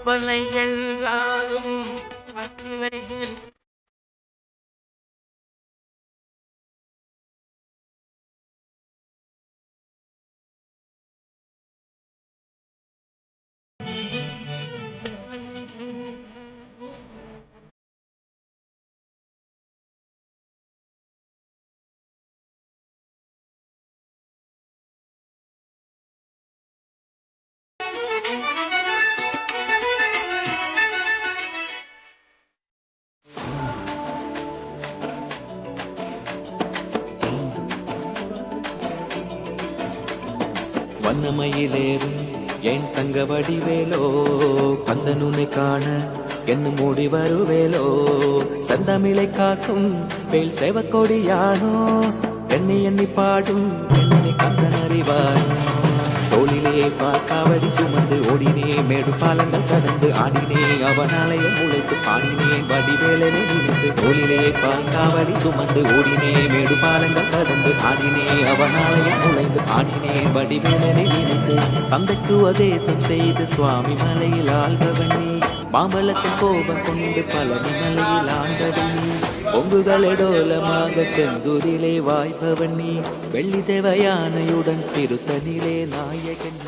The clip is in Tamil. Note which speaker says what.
Speaker 1: கற்பனைகள் யாரும் மற்றவைகள்
Speaker 2: வண்ணமயிலேறும் என் தங்க வடிவேலோ கந்தனுனை காண என்ன மூடி வருவேலோ சந்தமிழை காக்கும் பேல் செவக்கொடியானோ எண்ணி எண்ணி பாடும் என்னை கந்தன் அறிவானோ தோளிலே பார்க்காவடி சுமந்து ஓடினே மேடு பாலங்கள் கடந்து ஆடினே அவனாலயம் உழைத்து பாடினேன் வடிவேலனை நினைத்து தோளிலே பார்க்காவடி சுமந்து ஓடினே மேடு பாலங்கள் கடந்து ஆடினே அவனாலயம் உழைத்து ஆடினேன் வடிவேலனை நினைத்து தந்தைக்கு உபதேசம் செய்து சுவாமி மலையில் ஆள்பவனே மாமலத்தின் கோபம் கொண்டு பழனி மலையில் ஆண்டவனே பொங்குகளோலமாக செந்தூரிலே வாய்ப்பவன் நீ வெள்ளி தேவயானையுடன் திருத்தனிலே நாயகன்.